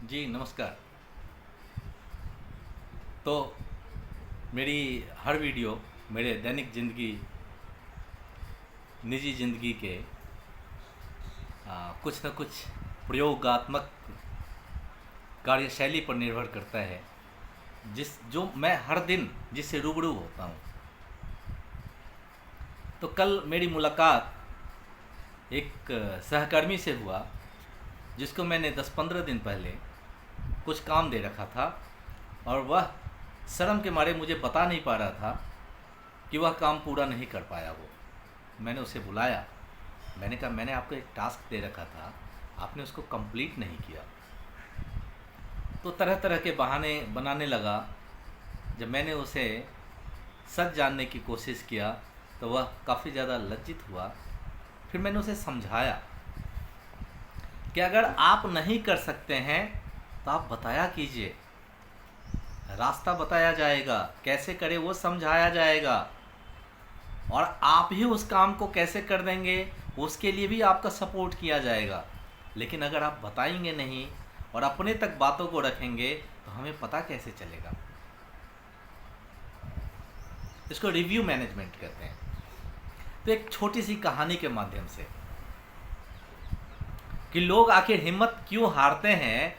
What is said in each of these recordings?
जी नमस्कार। तो मेरी हर वीडियो मेरे दैनिक ज़िंदगी निजी ज़िंदगी के कुछ न कुछ प्रयोगात्मक कार्यशैली पर निर्भर करता है, जो मैं हर दिन जिससे रूबरू होता हूँ। तो कल मेरी मुलाकात एक सहकर्मी से हुआ, जिसको मैंने 10-15 दिन पहले कुछ काम दे रखा था और वह शर्म के मारे मुझे बता नहीं पा रहा था कि वह काम पूरा नहीं कर पाया। वो मैंने उसे बुलाया। मैंने कहा मैंने आपको एक टास्क दे रखा था, आपने उसको कंप्लीट नहीं किया। तो तरह तरह के बहाने बनाने लगा। जब मैंने उसे सच जानने की कोशिश किया तो वह काफ़ी ज़्यादा लज्जित हुआ। फिर मैंने उसे समझाया कि अगर आप नहीं कर सकते हैं तो आप बताया कीजिए, रास्ता बताया जाएगा, कैसे करें वो समझाया जाएगा, और आप ही उस काम को कैसे कर देंगे उसके लिए भी आपका सपोर्ट किया जाएगा। लेकिन अगर आप बताएंगे नहीं और अपने तक बातों को रखेंगे तो हमें पता कैसे चलेगा। इसको रिव्यू मैनेजमेंट कहते हैं। तो एक छोटी सी कहानी के माध्यम से कि लोग आखिर हिम्मत क्यों हारते हैं,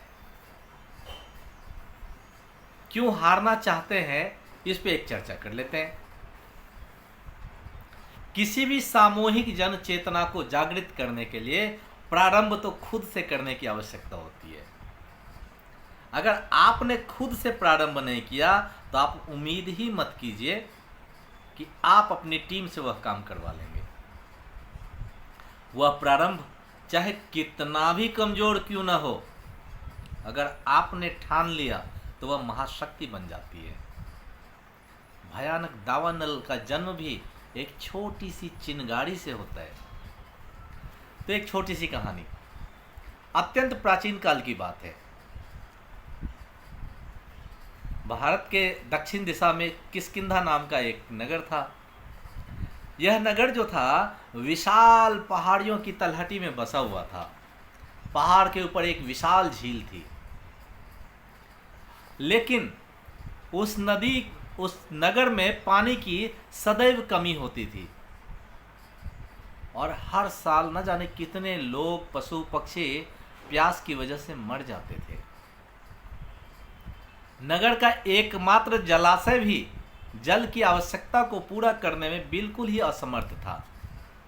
क्यों हारना चाहते हैं, इस पे एक चर्चा कर लेते हैं। किसी भी सामूहिक जन चेतना को जागृत करने के लिए प्रारंभ तो खुद से करने की आवश्यकता होती है। अगर आपने खुद से प्रारंभ नहीं किया तो आप उम्मीद ही मत कीजिए कि आप अपनी टीम से वह काम करवा लेंगे। वह प्रारंभ चाहे कितना भी कमजोर क्यों ना हो, अगर आपने ठान लिया तो वह महाशक्ति बन जाती है। भयानक दावानल का जन्म भी एक छोटी सी चिनगारी से होता है। तो एक छोटी सी कहानी, अत्यंत प्राचीन काल की बात है। भारत के दक्षिण दिशा में किष्किंधा नाम का एक नगर था। यह नगर जो था विशाल पहाड़ियों की तलहटी में बसा हुआ था। पहाड़ के ऊपर एक विशाल झील थी। लेकिन उस नगर में पानी की सदैव कमी होती थी और हर साल न जाने कितने लोग, पशु पक्षी प्यास की वजह से मर जाते थे। नगर का एकमात्र जलाशय भी जल की आवश्यकता को पूरा करने में बिल्कुल ही असमर्थ था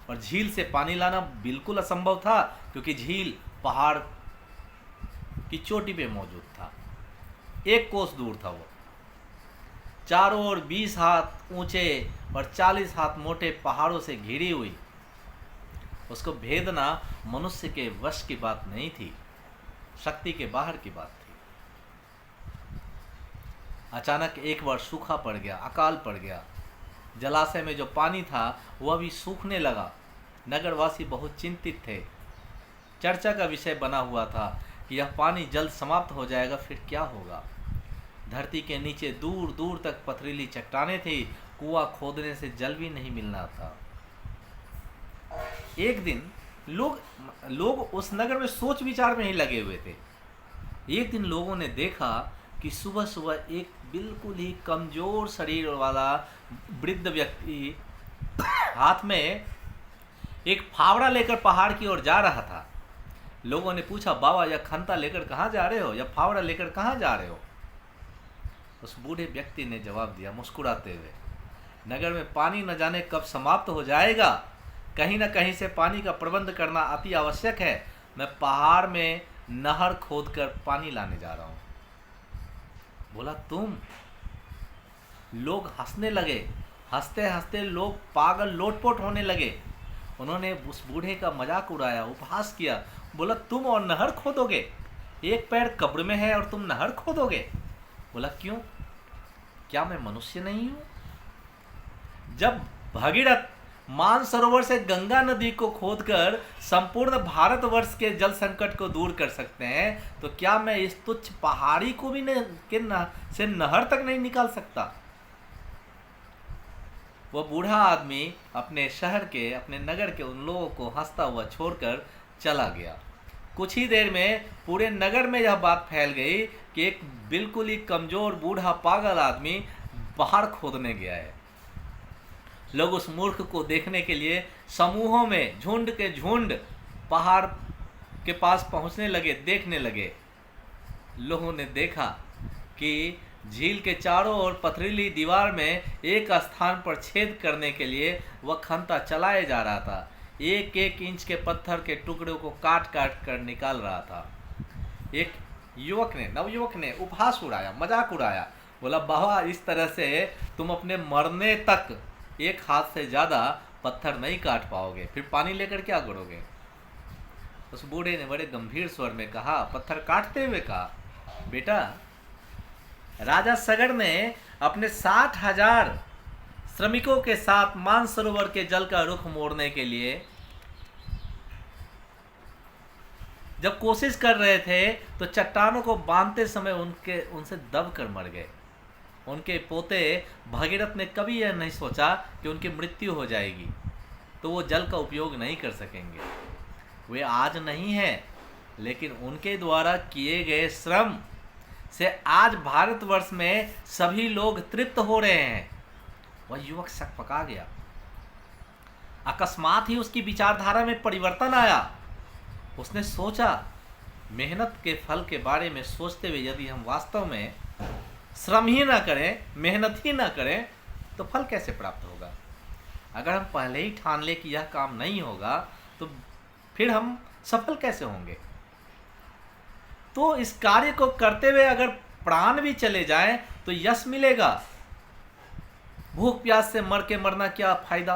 और झील से पानी लाना बिल्कुल असंभव था, क्योंकि झील पहाड़ की चोटी पे मौजूद था। 1 कोस दूर था वो। चारों ओर 20 हाथ ऊंचे और 40 हाथ मोटे पहाड़ों से घिरी हुई। उसको भेदना मनुष्य के वश की बात नहीं थी, शक्ति के बाहर की बात थी। अचानक एक बार सूखा पड़ गया, अकाल पड़ गया। जलाशय में जो पानी था वह भी सूखने लगा। नगरवासी बहुत चिंतित थे। चर्चा का विषय बना हुआ था कि यह पानी जल्द समाप्त हो जाएगा, फिर क्या होगा। धरती के नीचे दूर दूर तक पथरीली चट्टानें थी। कुआं खोदने से जल भी नहीं मिलना था। एक दिन लोग उस नगर में सोच विचार में ही लगे हुए थे। एक दिन लोगों ने देखा कि सुबह सुबह एक बिल्कुल ही कमजोर शरीर वाला वृद्ध व्यक्ति हाथ में एक फावड़ा लेकर पहाड़ की ओर जा रहा था। लोगों ने पूछा, बाबा यह खंता लेकर कहाँ जा रहे हो, यह फावड़ा लेकर कहाँ जा रहे हो। उस बूढ़े व्यक्ति ने जवाब दिया मुस्कुराते हुए, नगर में पानी न जाने कब समाप्त हो जाएगा, कहीं न कहीं से पानी का प्रबंध करना अति आवश्यक है। मैं पहाड़ में नहर खोदकर पानी लाने जा रहा हूँ। बोला तुम? लोग हंसने लगे। हंसते हंसते लोग पागल लोटपोट होने लगे। उन्होंने उस बूढ़े का मजाक उड़ाया, उपहास किया। बोला तुम और नहर खोदोगे? एक पैर कब्र में है और तुम नहर खोदोगे? बोला क्यों, क्या मैं मनुष्य नहीं हूं? जब भगीरथ मानसरोवर से गंगा नदी को खोदकर संपूर्ण भारतवर्ष के जल संकट को दूर कर सकते हैं, तो क्या मैं इस तुच्छ पहाड़ी को भी से नहर तक नहीं निकाल सकता? वह बूढ़ा आदमी अपने शहर के, अपने नगर के उन लोगों को हंसता हुआ छोड़कर चला गया। कुछ ही देर में पूरे नगर में यह बात फैल गई कि एक बिल्कुल ही कमज़ोर बूढ़ा पागल आदमी पहाड़ खोदने गया है। लोग उस मूर्ख को देखने के लिए समूहों में झुंड के झुंड पहाड़ के पास पहुंचने लगे, देखने लगे। लोगों ने देखा कि झील के चारों ओर पथरीली दीवार में एक स्थान पर छेद करने के लिए वह खंता चलाए जा रहा था। एक एक इंच के पत्थर के टुकड़ों को काट काट कर निकाल रहा था। एक नवयुवक ने उपहास उड़ाया, मजाक उड़ाया, बोला बाबा इस तरह से तुम अपने मरने तक एक हाथ से ज़्यादा पत्थर नहीं काट पाओगे, फिर पानी लेकर क्या करोगे। उस बूढ़े ने बड़े गंभीर स्वर में कहा, पत्थर काटते हुए कहा, बेटा राजा सगर ने अपने 60,000 श्रमिकों के साथ मानसरोवर के जल का रुख मोड़ने के लिए जब कोशिश कर रहे थे तो चट्टानों को बांधते समय उनसे दब कर मर गए। उनके पोते भगीरथ ने कभी यह नहीं सोचा कि उनकी मृत्यु हो जाएगी तो वो जल का उपयोग नहीं कर सकेंगे। वे आज नहीं हैं, लेकिन उनके द्वारा किए गए श्रम से आज भारतवर्ष में सभी लोग तृप्त हो रहे हैं। वह युवक सकपका गया। अकस्मात ही उसकी विचारधारा में परिवर्तन आया। उसने सोचा, मेहनत के फल के बारे में सोचते हुए यदि हम वास्तव में श्रम ही ना करें, मेहनत ही ना करें तो फल कैसे प्राप्त होगा। अगर हम पहले ही ठान लें कि यह काम नहीं होगा तो फिर हम सफल कैसे होंगे। तो इस कार्य को करते हुए अगर प्राण भी चले जाएं तो यश मिलेगा। भूख प्यास से मर के मरना क्या फायदा,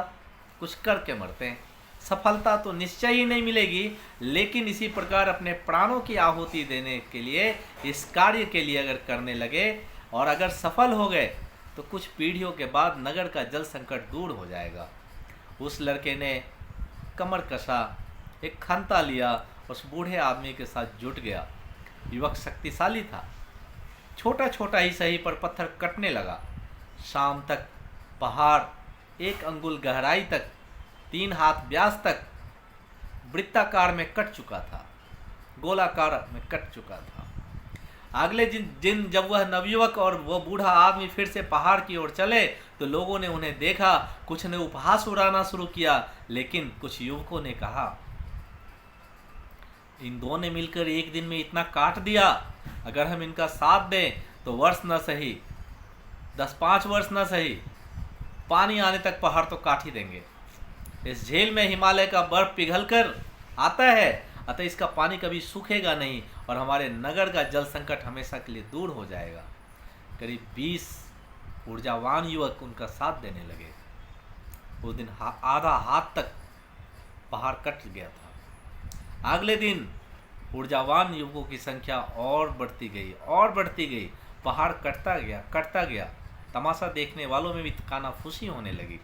कुछ करके मरते हैं। सफलता तो निश्चय ही नहीं मिलेगी, लेकिन इसी प्रकार अपने प्राणों की आहुति देने के लिए, इस कार्य के लिए अगर करने लगे और अगर सफल हो गए तो कुछ पीढ़ियों के बाद नगर का जल संकट दूर हो जाएगा। उस लड़के ने कमर कसा, एक खंता लिया, उस बूढ़े आदमी के साथ जुट गया। युवक शक्तिशाली था, छोटा छोटा ही सही पर पत्थर कटने लगा। शाम तक पहाड़ 1 अंगुल गहराई तक, 3 हाथ व्यास तक वृत्ताकार में कट चुका था, गोलाकार में कट चुका था। अगले दिन जब वह नवयुवक और वह बूढ़ा आदमी फिर से पहाड़ की ओर चले तो लोगों ने उन्हें देखा। कुछ ने उपहास उड़ाना शुरू किया, लेकिन कुछ युवकों ने कहा, इन दो ने मिलकर एक दिन में इतना काट दिया, अगर हम इनका साथ दें तो वर्ष न सही 10-5 वर्ष न सही, पानी आने तक पहाड़ तो काट ही देंगे। इस झील में हिमालय का बर्फ पिघल कर आता है, अतः इसका पानी कभी सूखेगा नहीं और हमारे नगर का जल संकट हमेशा के लिए दूर हो जाएगा। करीब 20 ऊर्जावान युवक उनका साथ देने लगे। उस दिन आधा हाथ तक पहाड़ कट गया था। अगले दिन ऊर्जावान युवकों की संख्या और बढ़ती गई। पहाड़ कटता गया। तमाशा देखने वालों में भी कानाफूसी होने लगी।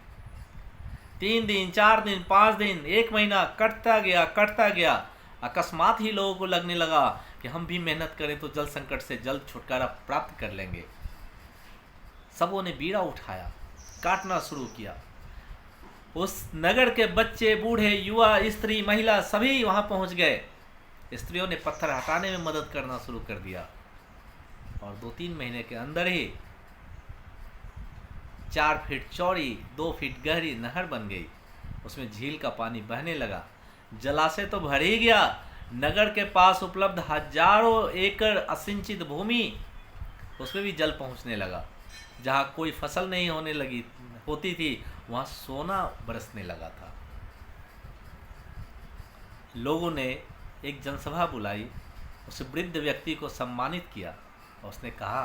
3 दिन, 4 दिन, 5 दिन, 1 महीना कटता गया। अकस्मात ही लोगों को लगने लगा कि हम भी मेहनत करें तो जल संकट से जल्द छुटकारा प्राप्त कर लेंगे। सबों ने बीड़ा उठाया, काटना शुरू किया। उस नगर के बच्चे, बूढ़े, युवा, स्त्री, महिला सभी वहां पहुंच गए। स्त्रियों ने पत्थर हटाने में मदद करना शुरू कर दिया और 2-3 महीने के अंदर ही 4 फीट चौड़ी, 2 फीट गहरी नहर बन गई। उसमें झील का पानी बहने लगा। जलाशय तो भर ही गया। नगर के पास उपलब्ध हजारों एकड़ असिंचित भूमि, उसमें भी जल पहुंचने लगा। जहां कोई फसल नहीं होती थी वहां सोना बरसने लगा था। लोगों ने एक जनसभा बुलाई, उस वृद्ध व्यक्ति को सम्मानित किया और उसने कहा,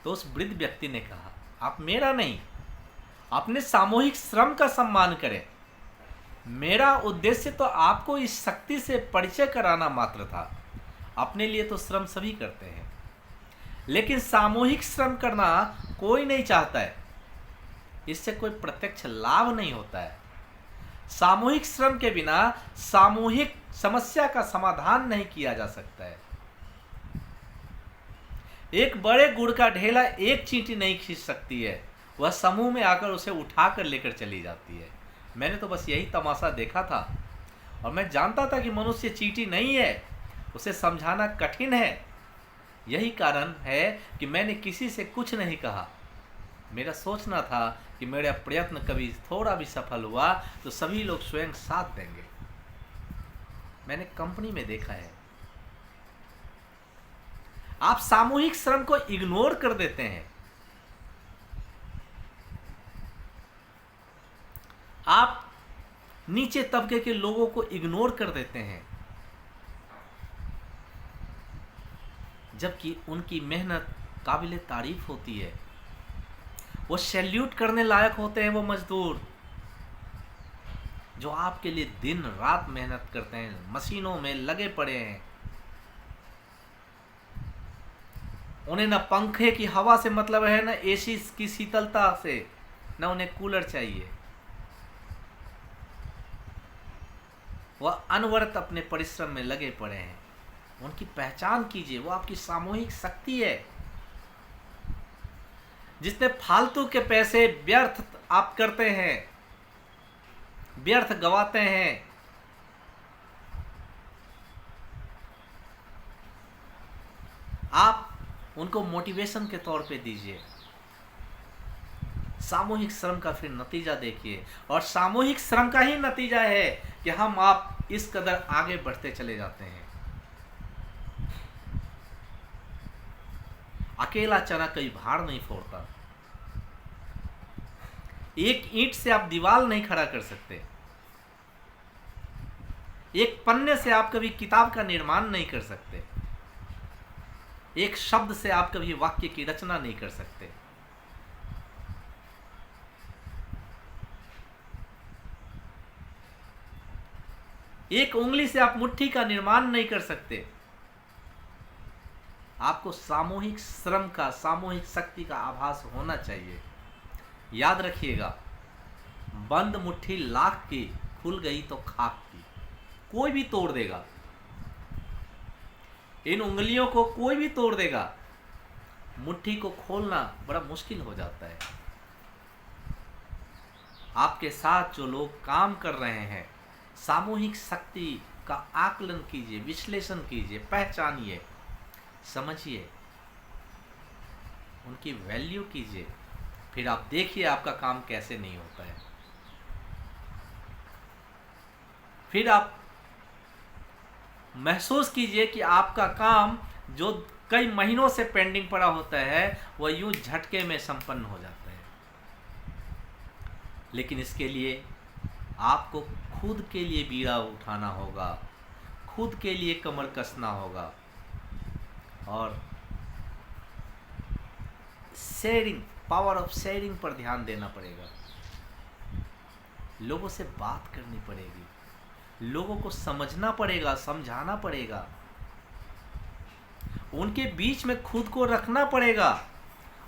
उस वृद्ध व्यक्ति ने कहा, आप मेरा नहीं, अपने सामूहिक श्रम का सम्मान करें। मेरा उद्देश्य तो आपको इस शक्ति से परिचय कराना मात्र था। अपने लिए तो श्रम सभी करते हैं, लेकिन सामूहिक श्रम करना कोई नहीं चाहता है। इससे कोई प्रत्यक्ष लाभ नहीं होता है। सामूहिक श्रम के बिना सामूहिक समस्या का समाधान नहीं किया जा सकता है। एक बड़े गुड़ का ढेला एक चींटी नहीं खींच सकती है, वह समूह में आकर उसे उठाकर लेकर चली जाती है। मैंने तो बस यही तमाशा देखा था। और मैं जानता था कि मनुष्य चींटी नहीं है, उसे समझाना कठिन है। यही कारण है कि मैंने किसी से कुछ नहीं कहा। मेरा सोचना था कि मेरा प्रयत्न कभी थोड़ा भी सफल हुआ तो सभी लोग स्वयं साथ देंगे। मैंने कंपनी में देखा है, आप सामूहिक श्रम को इग्नोर कर देते हैं। आप नीचे तबके के लोगों को इग्नोर कर देते हैं, जबकि उनकी मेहनत काबिले तारीफ होती है। वो सैल्यूट करने लायक होते हैं, वो मजदूर जो आपके लिए दिन रात मेहनत करते हैं, मशीनों में लगे पड़े हैं। उन्हें न पंखे की हवा से मतलब है, न एसी की शीतलता से, न उन्हें कूलर चाहिए। वह अनवरत अपने परिश्रम में लगे पड़े हैं। उनकी पहचान कीजिए, वो आपकी सामूहिक शक्ति है। जितने फालतू के पैसे व्यर्थ आप करते हैं, व्यर्थ गवाते हैं, आप उनको मोटिवेशन के तौर पे दीजिए। सामूहिक श्रम का फिर नतीजा देखिए, और सामूहिक श्रम का ही नतीजा है कि आप इस कदर आगे बढ़ते चले जाते हैं। अकेला चना कभी भार नहीं फोड़ता। एक ईंट से आप दीवार नहीं खड़ा कर सकते। एक पन्ने से आप कभी किताब का निर्माण नहीं कर सकते। एक शब्द से आप कभी वाक्य की रचना नहीं कर सकते। एक उंगली से आप मुट्ठी का निर्माण नहीं कर सकते। आपको सामूहिक श्रम का, सामूहिक शक्ति का आभास होना चाहिए। याद रखिएगा, बंद मुट्ठी लाख की, खुल गई तो खाक की। कोई भी तोड़ देगा, इन उंगलियों को कोई भी तोड़ देगा। मुट्ठी को खोलना बड़ा मुश्किल हो जाता है। आपके साथ जो लोग काम कर रहे हैं, सामूहिक शक्ति का आकलन कीजिए, विश्लेषण कीजिए, पहचानिए, समझिए, उनकी वैल्यू कीजिए। फिर आप देखिए आपका काम कैसे नहीं होता है। फिर आप महसूस कीजिए कि आपका काम जो कई महीनों से पेंडिंग पड़ा होता है, वह यूं झटके में संपन्न हो जाता है। लेकिन इसके लिए आपको खुद के लिए बीड़ा उठाना होगा, खुद के लिए कमर कसना होगा, और शेयरिंग, पावर ऑफ शेयरिंग पर ध्यान देना पड़ेगा। लोगों से बात करनी पड़ेगी, लोगों को समझना पड़ेगा, समझाना पड़ेगा, उनके बीच में खुद को रखना पड़ेगा।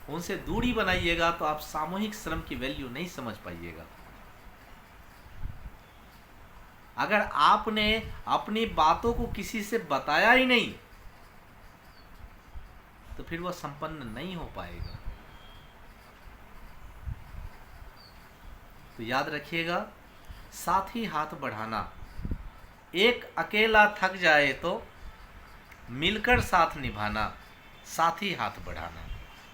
उनसे दूरी बनाइएगा तो आप सामूहिक श्रम की वैल्यू नहीं समझ पाइएगा। अगर आपने अपनी बातों को किसी से बताया ही नहीं, तो फिर वह संपन्न नहीं हो पाएगा। तो याद रखिएगा, साथ ही हाथ बढ़ाना। एक अकेला थक जाए तो मिलकर साथ निभाना, साथ ही हाथ बढ़ाना।